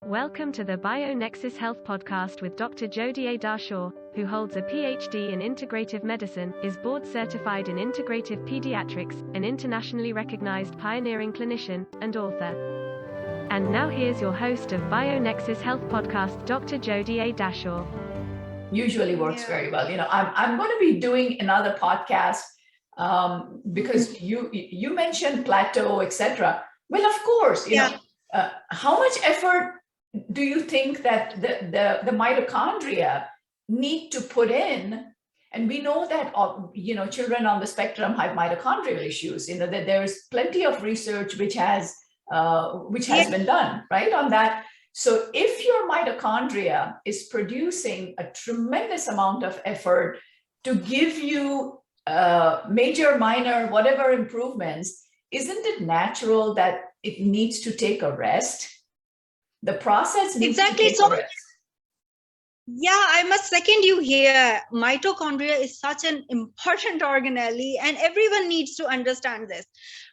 Welcome to the BioNexus Health Podcast with Dr. Jodie A. Dashore, who holds a PhD in Integrative Medicine, is board certified in Integrative Pediatrics, an internationally recognized pioneering clinician, and author. And now here's your host of BioNexus Health Podcast, Dr. Jodie A. Dashore. Usually works very well. I'm going to be doing another podcast because you mentioned plateau, etc. Well, of course, how much effort do you think that the mitochondria need to put in? And we know that children on the spectrum have mitochondrial issues. That there's plenty of research which has been done right on that. So if your mitochondria is producing a tremendous amount of effort to give you major, minor, whatever improvements, isn't it natural that it needs to take a rest? The process needs to take a rest. Yeah, I must second you here. Mitochondria is such an important organelle, and everyone needs to understand this.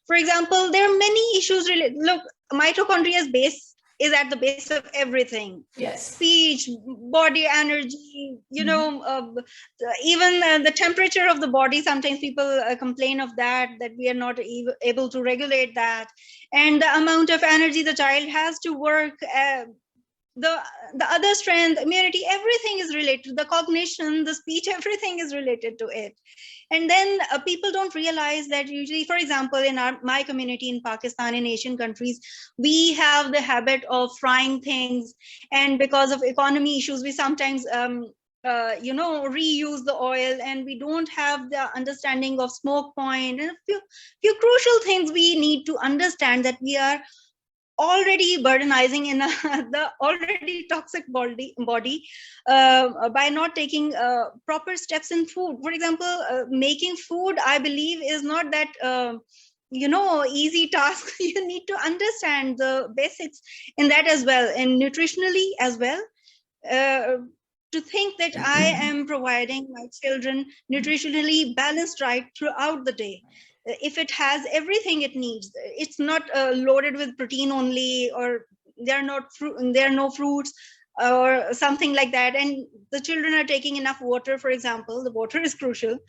For example, there are many issues related. Look, mitochondria's base is at the base of everything. Yes. Speech, body energy, even the temperature of the body. Sometimes people complain of that we are not able to regulate that. And the amount of energy the child has to work, the other strength, immunity, everything is related. The cognition, the speech, everything is related to it. And then people don't realize that usually, for example, in my community in Pakistan, in Asian countries, we have the habit of frying things. And because of economy issues, we sometimes, reuse the oil, and we don't have the understanding of smoke point. And a few crucial things we need to understand, that we are already burdenizing in the already toxic body by not taking proper steps in food. For example, making food, I believe, is not that easy task. You need to understand the basics in that as well, and nutritionally as well, to think that I am providing my children nutritionally balanced right throughout the day. If it has everything it needs, it's not loaded with protein only, or there are no fruits or something like that, and the children are taking enough water. For example, the water is crucial.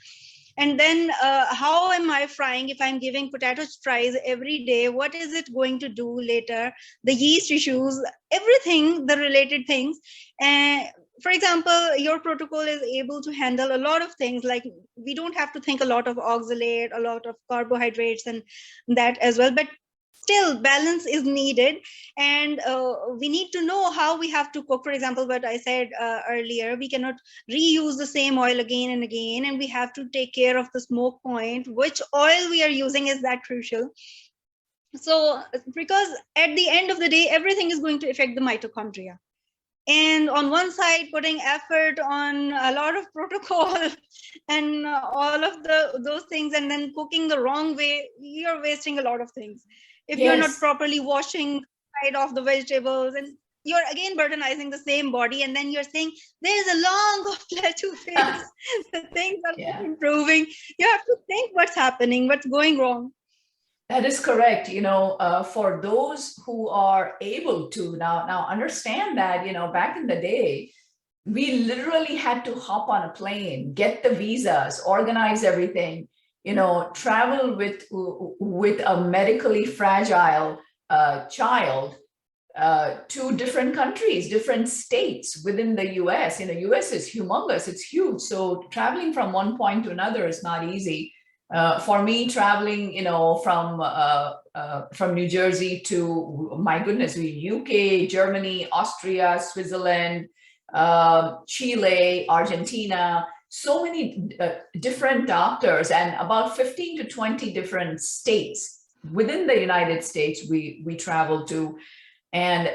And then how am I frying? If I'm giving potato fries every day, what is it going to do later? The yeast issues, everything, the related things. And for example, your protocol is able to handle a lot of things, like we don't have to think a lot of oxalate, a lot of carbohydrates and that as well, but still balance is needed. And we need to know how we have to cook. For example, what I said earlier, we cannot reuse the same oil again and again, and we have to take care of the smoke point. Which oil we are using is that crucial. So because at the end of the day, everything is going to affect the mitochondria. And on one side, putting effort on a lot of protocol and all of those things, and then cooking the wrong way, you're wasting a lot of things. If you're not properly washing the side of the vegetables, and you're again burdenizing the same body, and then you're saying there's a long plateau phase. The things are not improving. You have to think what's happening, what's going wrong. That is correct. For those who are able to now understand that, back in the day, we literally had to hop on a plane, get the visas, organize everything, travel with a medically fragile child to different countries, different states within the US. US is humongous. It's huge. So traveling from one point to another is not easy. For me, traveling, from New Jersey to, my goodness, UK, Germany, Austria, Switzerland, Chile, Argentina, so many different doctors, and about 15 to 20 different states within the United States we travel to. And,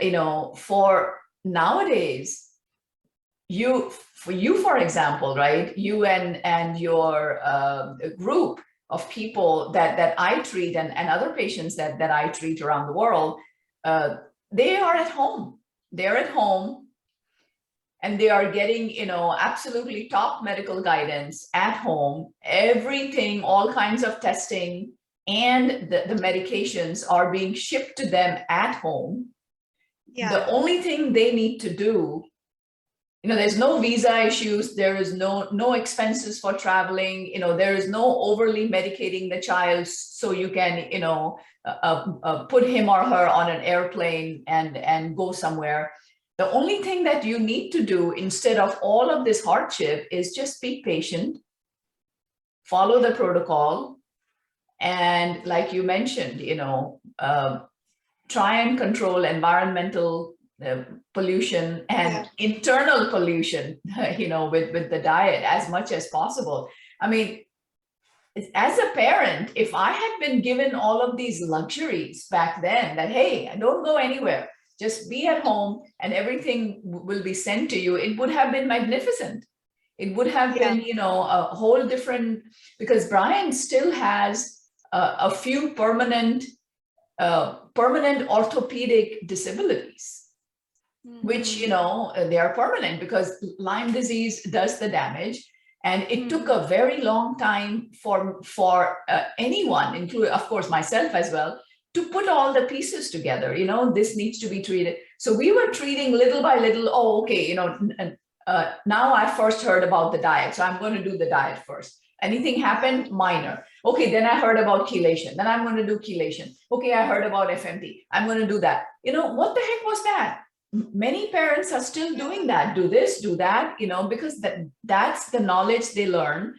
for nowadays, for example, right, you and your group of people that I treat, and other patients that I treat around the world, they are at home. They're at home, and they are getting, absolutely top medical guidance at home. Everything, all kinds of testing, and the medications are being shipped to them at home. The only thing they need to do, there's no visa issues, there is no expenses for traveling, there is no overly medicating the child so you can, put him or her on an airplane and go somewhere. The only thing that you need to do instead of all of this hardship is just be patient, follow the protocol, and like you mentioned, try and control environmental pollution and internal pollution, with the diet as much as possible. I mean, as a parent, if I had been given all of these luxuries back then, that, hey, don't go anywhere, just be at home and everything will be sent to you, it would have been magnificent. It would have been, a whole different, because Brian still has a few permanent orthopedic disabilities, which, they are permanent because Lyme disease does the damage. And it took a very long time for anyone, including, of course, myself as well, to put all the pieces together. This needs to be treated. So we were treating little by little. Oh, okay, now I first heard about the diet, so I'm going to do the diet first. Anything happened? Minor. Okay, then I heard about chelation. Then I'm going to do chelation. Okay, I heard about FMT. I'm going to do that. What the heck was that? Many parents are still doing that. Do this, do that, because that's the knowledge they learn.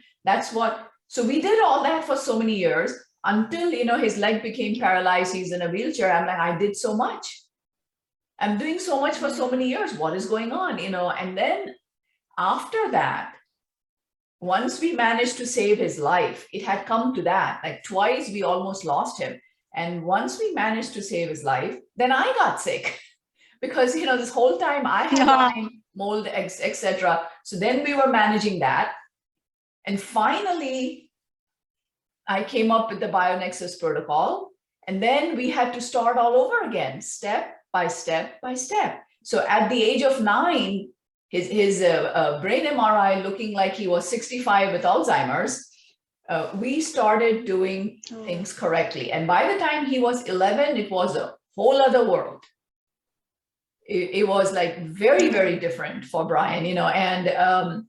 So we did all that for so many years until, his leg became paralyzed. He's in a wheelchair. I'm like, I did so much. I'm doing so much for so many years. What is going on? And then after that, once we managed to save his life, it had come to that, like twice we almost lost him. And once we managed to save his life, then I got sick because, this whole time I had Lyme, mold, etc. So then we were managing that. And finally, I came up with the BioNexus protocol. And then we had to start all over again, step by step by step. So at the age of 9, his brain MRI looking like he was 65 with Alzheimer's, we started doing things correctly. And by the time he was 11, it was a whole other world. It was like very, very different for Brian, and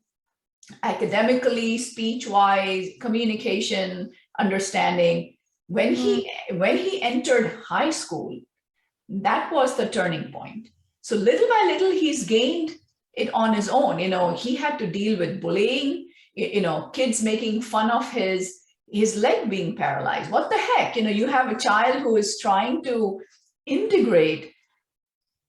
academically, speech-wise, communication, understanding. When he entered high school, that was the turning point. So little by little, he's gained it on his own. He had to deal with bullying, kids making fun of his leg being paralyzed. What the heck? You have a child who is trying to integrate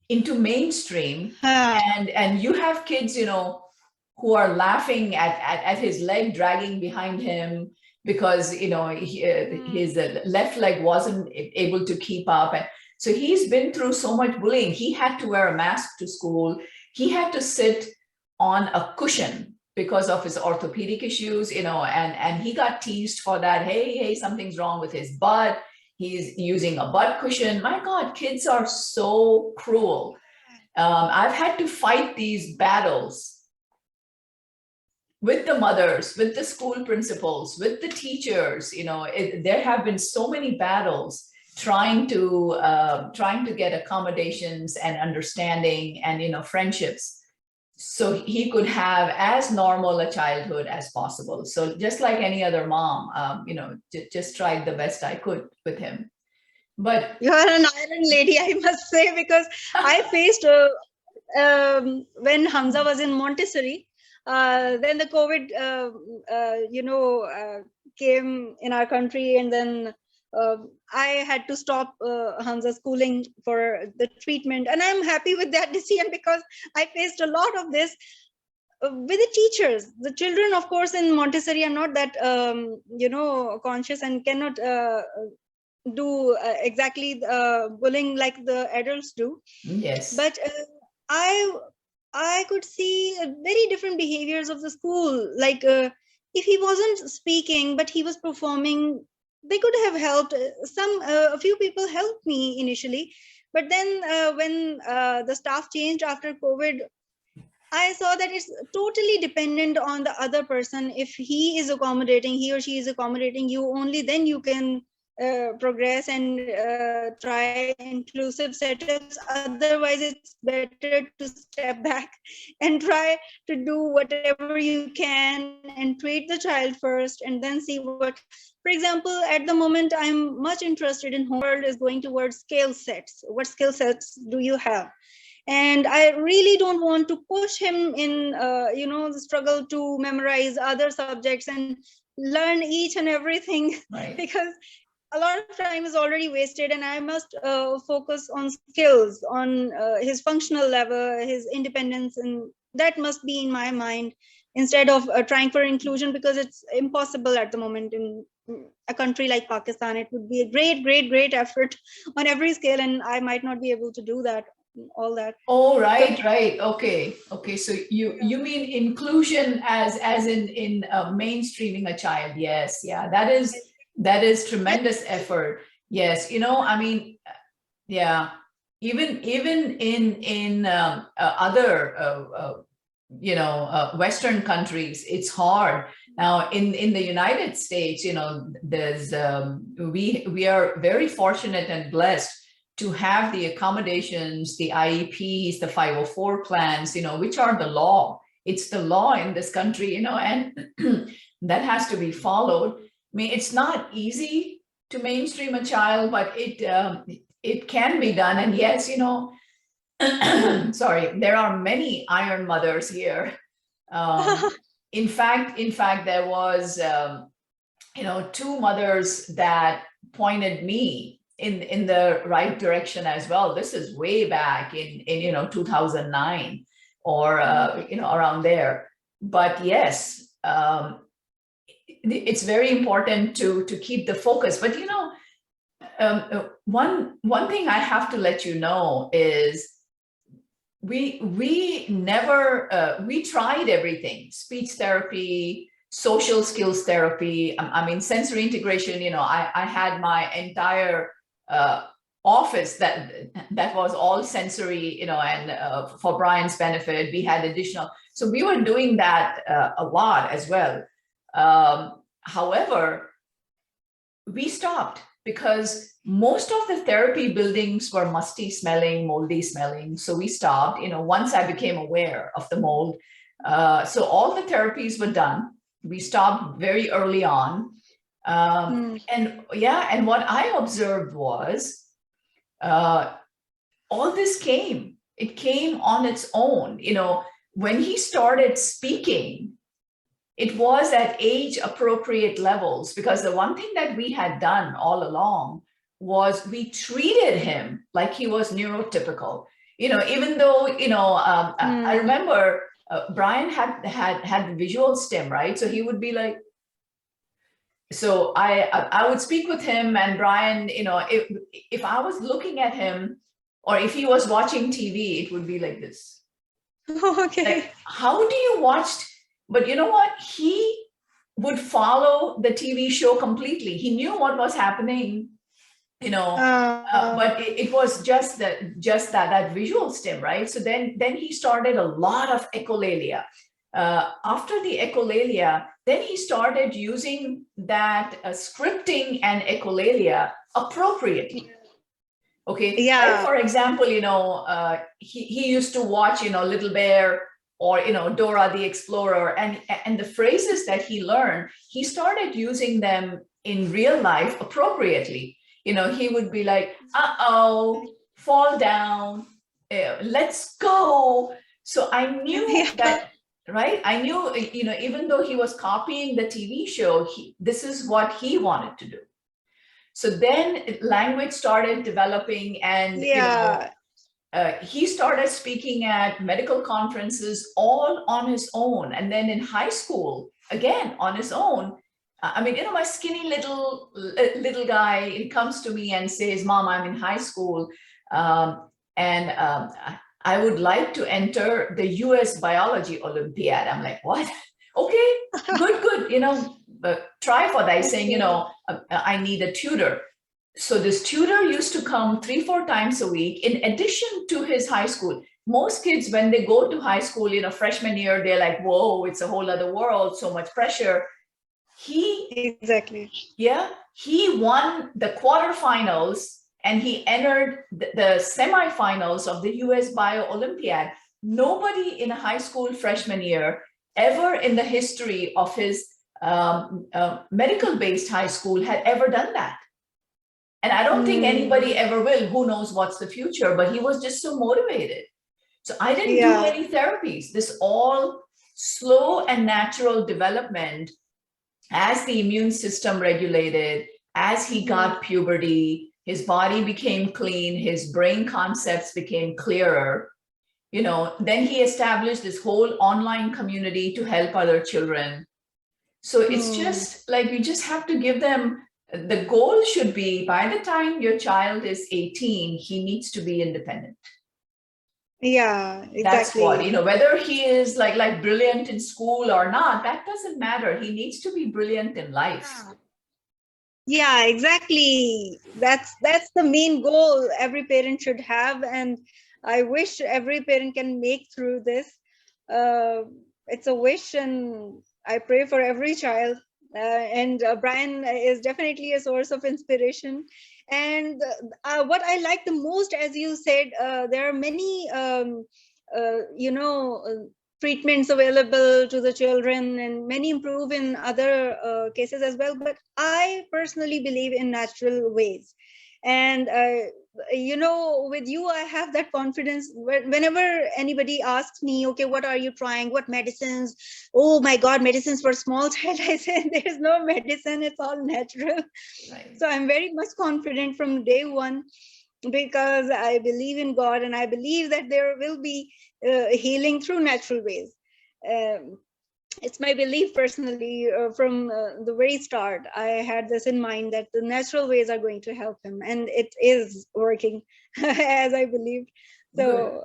into mainstream, and you have kids, who are laughing at his leg dragging behind him because, his left leg wasn't able to keep up. And so he's been through so much bullying. He had to wear a mask to school. He had to sit on a cushion because of his orthopedic issues, and he got teased for that. Hey, something's wrong with his butt. He's using a butt cushion. My God, kids are so cruel. I've had to fight these battles with the mothers, with the school principals, with the teachers. There have been so many battles trying to get accommodations and understanding and friendships, so he could have as normal a childhood as possible. So just like any other mom, just tried the best I could with him. But you are an iron lady, I must say, because I faced when Hamza was in Montessori, then the COVID came in our country, and then I had to stop Hamza's schooling for the treatment. And I'm happy with that decision because I faced a lot of this with the teachers. The children, of course, in Montessori are not that, conscious and cannot do exactly bullying like the adults do. Yes. But I could see very different behaviors of the school. Like if he wasn't speaking, but he was performing, they could have helped. A few people helped me initially, but then when the staff changed after COVID, I saw that it's totally dependent on the other person. If he or she is accommodating you, only then you can progress and try inclusive setups. Otherwise, it's better to step back and try to do whatever you can and treat the child first and then see what. For example, at the moment, I'm much interested in home world is going towards skill sets. What skill sets do you have? And I really don't want to push him in, the struggle to memorize other subjects and learn each and everything, Right. because a lot of time is already wasted, and I must focus on skills, on his functional level, his independence, and that must be in my mind instead of trying for inclusion, because it's impossible at the moment in a country like Pakistan. It would be a great effort on every scale, and I might not be able to do that. All that. Oh, right. Okay. So you mean inclusion as in mainstreaming a child? Yes. Yeah. That is tremendous effort. Yes. I mean, yeah. Even in other Western countries, it's hard. Now in the United States, there's we are very fortunate and blessed to have the accommodations, the IEPs, the 504 plans, which are the law. It's the law in this country, and that has to be followed. I mean, it's not easy to mainstream a child, but it can be done. And yes, sorry, there are many iron mothers here. In fact, there was, two mothers that pointed me in the right direction as well. This is way back in 2009 or around there. But yes, it's very important to keep the focus. But one thing I have to let you know is we never we tried everything: speech therapy, social skills therapy. I mean, sensory integration. I had my entire office that was all sensory, and for Brian's benefit, we had additional. So we were doing that a lot as well. However, we stopped because most of the therapy buildings were musty smelling, moldy smelling. So we stopped, once I became aware of the mold. So all the therapies were done. We stopped very early on. And what I observed was all this it came on its own. When he started speaking, it was at age appropriate levels, because the one thing that we had done all along was we treated him like he was neurotypical, even though, I remember Brian had the visual stim, right? So he would be like, so I would speak with him, and Brian, if I was looking at him or if he was watching TV, it would be like this. Okay. Like, how do you watch? But you know what? He would follow the TV show completely. He knew what was happening, but it was just that visual stim, right? So then he started a lot of echolalia. After the echolalia, then he started using that scripting and echolalia appropriately. Okay. Yeah. Like, for example, he used to watch, Little Bear or, Dora the Explorer, and the phrases that he learned, he started using them in real life appropriately. He would be like, uh-oh, fall down, let's go. So I knew that. Right. I knew, even though he was copying the TV show, this is what he wanted to do. So then language started developing, and he started speaking at medical conferences all on his own. And then in high school, again, on his own. I mean, my skinny little guy, he comes to me and says, Mom, I'm in high school. I would like to enter the US Biology Olympiad. I'm like, what? Okay, good. Try for that. He's saying, I need a tutor. So this tutor used to come 3-4 times a week in addition to his high school. Most kids, when they go to high school, freshman year, they're like, whoa, it's a whole other world, so much pressure. Exactly. He won the quarterfinals and he entered the semifinals of the US Bio Olympiad. Nobody in a high school freshman year ever in the history of his medical-based high school had ever done that. And I don't think anybody ever will. Who knows what's the future, but he was just so motivated. So I didn't do any therapies. This all slow and natural development as the immune system regulated, as he got puberty, his body became clean, his brain concepts became clearer. Then he established this whole online community to help other children. So it's just like, you just have to give them, the goal should be by the time your child is 18, he needs to be independent. Yeah, exactly. That's what, whether he is like brilliant in school or not, that doesn't matter. He needs to be brilliant in life. Yeah, exactly. That's the main goal every parent should have. And I wish every parent can make through this. It's a wish, and I pray for every child. And Brian is definitely a source of inspiration. And what I like the most, as you said, there are many, treatments available to the children, and many improve in other cases as well. But I personally believe in natural ways. And, with you, I have that confidence. Whenever anybody asks me, okay, what are you trying? What medicines? Oh my God, medicines for small child. I say, there's no medicine. It's all natural. Right. So I'm very much confident from day one, because I believe in God, and I believe that there will be healing through natural ways. It's my belief personally, from the very start. I had this in mind, that the natural ways are going to help him, and it is working as I believed. So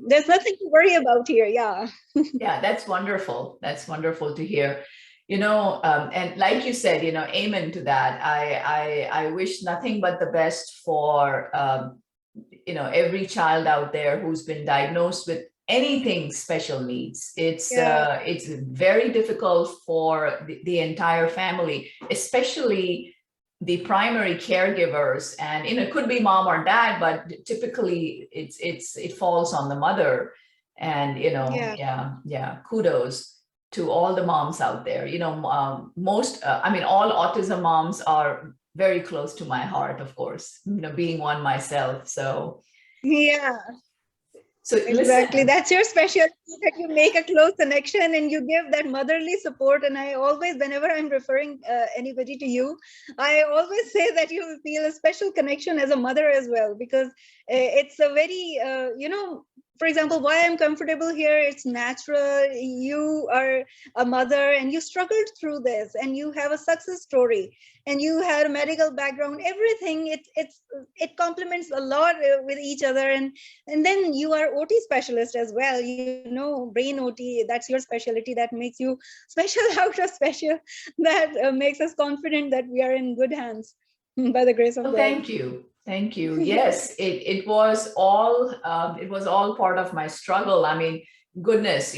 there's nothing to worry about here. Yeah. Yeah, that's wonderful. That's wonderful to hear. And like you said, amen to that. I wish nothing but the best for, every child out there who's been diagnosed with anything special needs. It's very difficult for the entire family, especially the primary caregivers. And it could be mom or dad, but typically it falls on the mother. And kudos to all the moms out there. All autism moms are very close to my heart, of course, being one myself. So So exactly, listen. That's your specialty, that you make a close connection and you give that motherly support. And I always, whenever I'm referring anybody to you, I always say that you feel a special connection as a mother as well, because it's a very, for example, why I'm comfortable here, it's natural. You are a mother and you struggled through this, and you have a success story, and you had a medical background, everything. It complements a lot with each other. And then you are OT specialist as well, brain OT, that's your specialty. That makes you special out of special. That makes us confident that we are in good hands by the grace of God. Thank you. Thank you. Yes, it was all part of my struggle. I mean, goodness,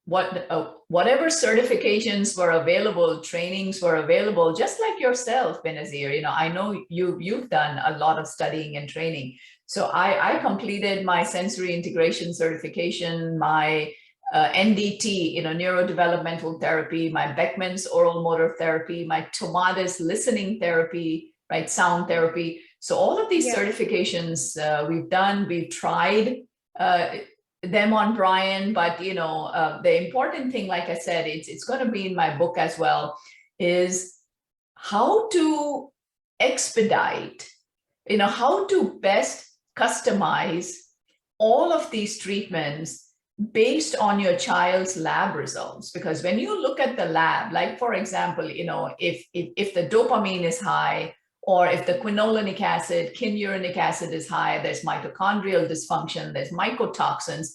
whatever certifications were available, trainings were available, just like yourself, Benazir. I know you've done a lot of studying and training. So I completed my sensory integration certification, my NDT, neurodevelopmental therapy, my Beckman's oral motor therapy, my Tomatis listening therapy, right, sound therapy. So all of these certifications we've tried them on Brian, but the important thing, like I said, it's going to be in my book as well, is how to expedite, how to best customize all of these treatments based on your child's lab results. Because when you look at the lab, like for example, if the dopamine is high, or if the quinolinic acid, kinurenic acid is high, there's mitochondrial dysfunction, there's mycotoxins.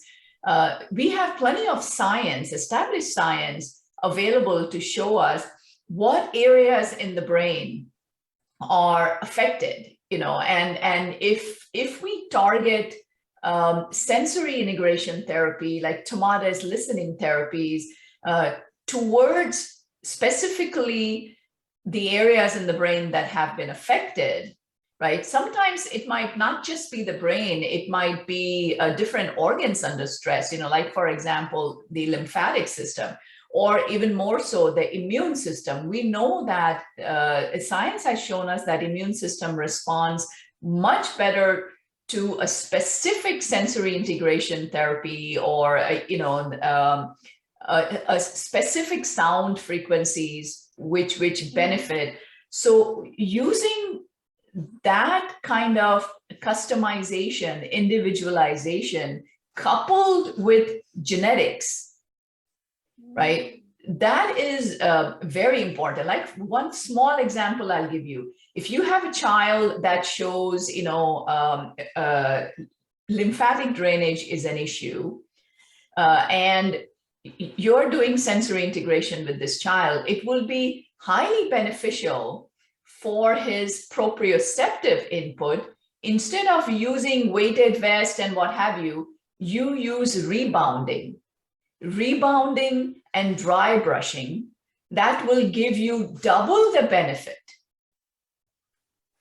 We have plenty of science, established science, available to show us what areas in the brain are affected, and if we target sensory integration therapy, like Tomatis listening therapies, towards specifically the areas in the brain that have been affected, right? Sometimes it might not just be the brain, it might be different organs under stress, like, for example, the lymphatic system, or even more so, the immune system. We know that science has shown us that immune system responds much better to a specific sensory integration therapy, or a specific sound frequencies which benefit. So using that kind of customization, individualization, coupled with genetics, right? That is very important. Like, one small example I'll give you. If you have a child that shows, lymphatic drainage is an issue, and you're doing sensory integration with this child, it will be highly beneficial for his proprioceptive input. Instead of using weighted vest and what have you, you use rebounding and dry brushing. That will give you double the benefit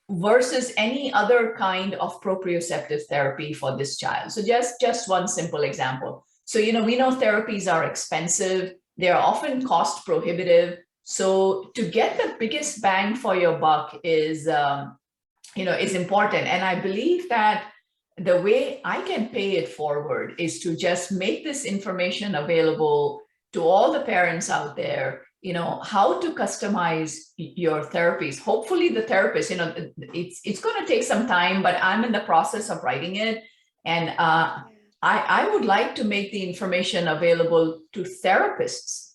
versus any other kind of proprioceptive therapy for this child. So just one simple example. So, we know therapies are expensive. They're often cost prohibitive. So to get the biggest bang for your buck is important. And I believe that the way I can pay it forward is to just make this information available to all the parents out there, how to customize your therapies. Hopefully the therapist, it's going to take some time, but I'm in the process of writing it. And I would like to make the information available to therapists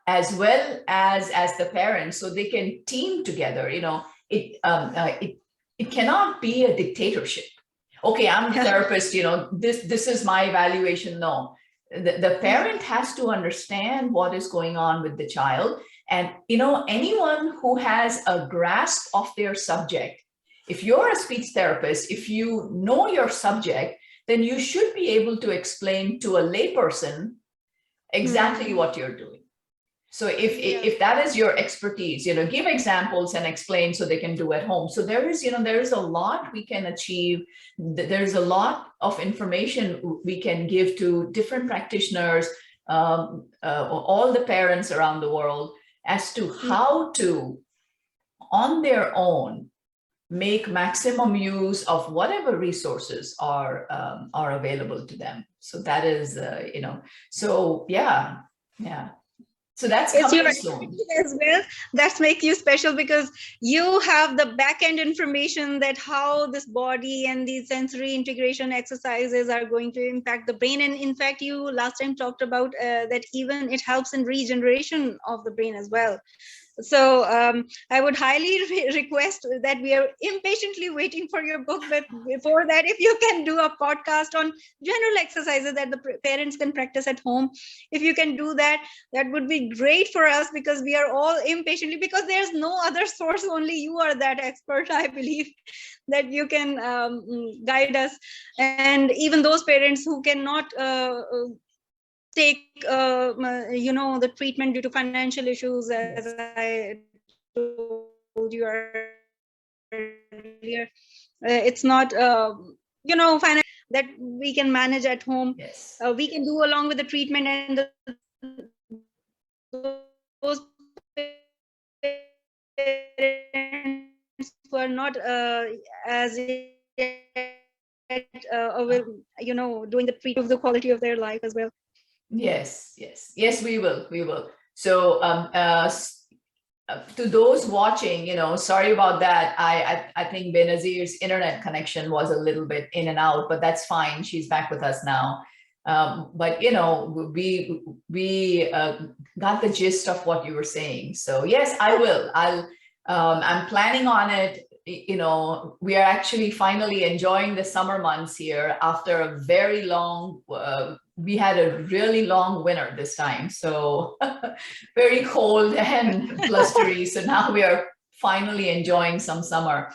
as well as the parents, so they can team together. It cannot be a dictatorship. Okay, I'm the therapist, this is my evaluation. No, the parent has to understand what is going on with the child. And, anyone who has a grasp of their subject, if you're a speech therapist, if you know your subject, then you should be able to explain to a layperson exactly what you're doing. So if that is your expertise, give examples and explain so they can do at home. So there is a lot we can achieve. There's a lot of information we can give to different practitioners, all the parents around the world, as to how to, on their own, make maximum use of whatever resources are available to them. So that is, so yeah. So that's coming soon as well. That makes you special, because you have the back end information that how this body and these sensory integration exercises are going to impact the brain. And in fact, you last time talked about that even it helps in regeneration of the brain as well. So I would highly request that we are impatiently waiting for your book. But before that, if you can do a podcast on general exercises that the parents can practice at home, if you can do that, that would be great for us, because we are all impatiently, because there's no other source, only you are that expert, I believe, that you can guide us. And even those parents who cannot take the treatment due to financial issues, as I told you earlier, it's not financial that we can manage at home. Yes. We can do along with the treatment, and those parents who are not as doing the treatment of the quality of their life as well. Yes, we will. So to those watching, sorry about that. I think Benazir's internet connection was a little bit in and out, but that's fine. She's back with us now. But we got the gist of what you were saying. So yes, I will. I'm planning on it. We are actually finally enjoying the summer months here after a very long, we had a really long winter this time. So very cold and blustery. So now we are finally enjoying some summer.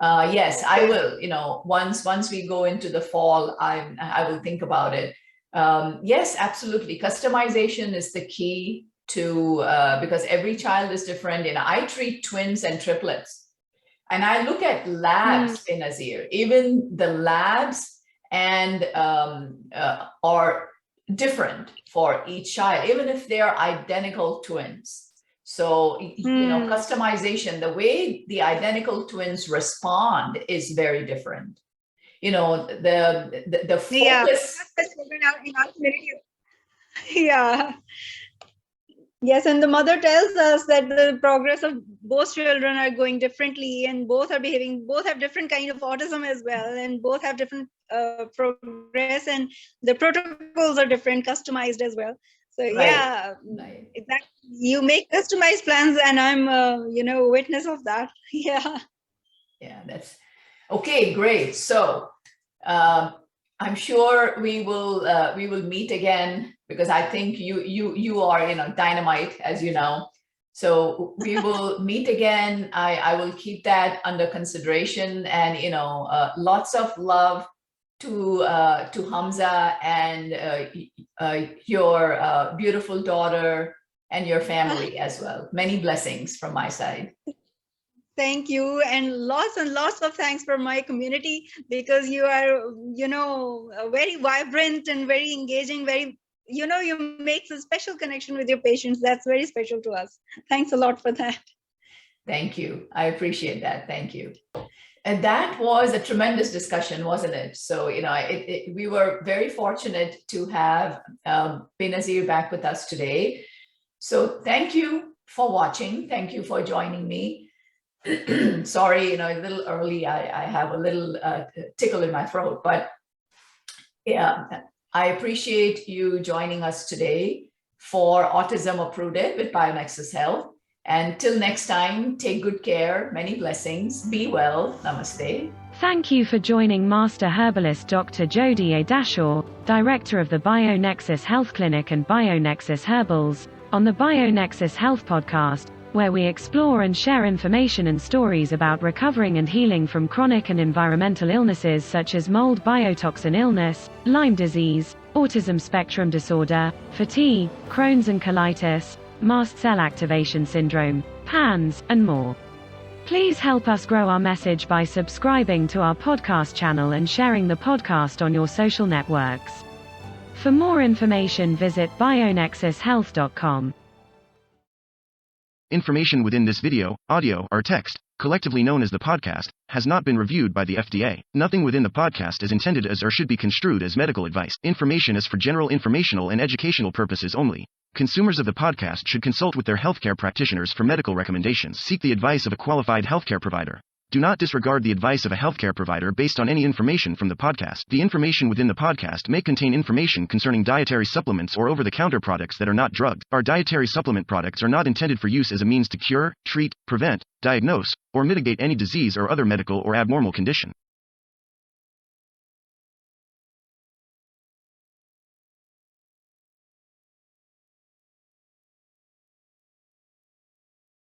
Yes, I will, once we go into the fall, I will think about it. Yes, absolutely. Customization is the key because every child is different. I treat twins and triplets, and I look at labs in Benazir. Even the labs and are different for each child, even if they are identical twins. So, customization, the way the identical twins respond is very different. The focus. Yeah. Yes, and the mother tells us that the progress of both children are going differently, and both have different kind of autism as well, and both have different progress, and the protocols are different, customized as well. So right. Exactly. You make customized plans, and I'm a witness of that. Yeah. Yeah, that's okay. Great. So I'm sure we will meet again, because I think you are dynamite, as you know. So we will meet again. I will keep that under consideration, and lots of love to Hamza and your beautiful daughter and your family as well. Many blessings from my side. Thank you, and lots of thanks for my community, because you are very vibrant and very engaging, you make a special connection with your patients. That's very special to us. Thanks a lot for that. Thank you. I appreciate that. Thank you. And that was a tremendous discussion, wasn't it? So, we were very fortunate to have Benazir back with us today. So thank you for watching. Thank you for joining me. Sorry, a little early. I have a little tickle in my throat, but yeah, I appreciate you joining us today for Autism Uprooted with BioNexus Health. And till next time, take good care. Many blessings. Be well. Namaste. Thank you for joining Master Herbalist Dr. Jodie A. Dashore, Director of the BioNexus Health Clinic and BioNexus Herbals, on the BioNexus Health Podcast, where we explore and share information and stories about recovering and healing from chronic and environmental illnesses such as mold biotoxin illness, Lyme disease, autism spectrum disorder, fatigue, Crohn's and colitis, mast cell activation syndrome, PANS, and more. Please help us grow our message by subscribing to our podcast channel and sharing the podcast on your social networks. For more information, visit bionexushealth.com. Information within this video, audio, or text, collectively known as the podcast, has not been reviewed by the FDA. Nothing within the podcast is intended as or should be construed as medical advice. Information is for general informational and educational purposes only. Consumers of the podcast should consult with their healthcare practitioners for medical recommendations. Seek the advice of a qualified healthcare provider. Do not disregard the advice of a healthcare provider based on any information from the podcast. The information within the podcast may contain information concerning dietary supplements or over-the-counter products that are not drugs. Our dietary supplement products are not intended for use as a means to cure, treat, prevent, diagnose, or mitigate any disease or other medical or abnormal condition.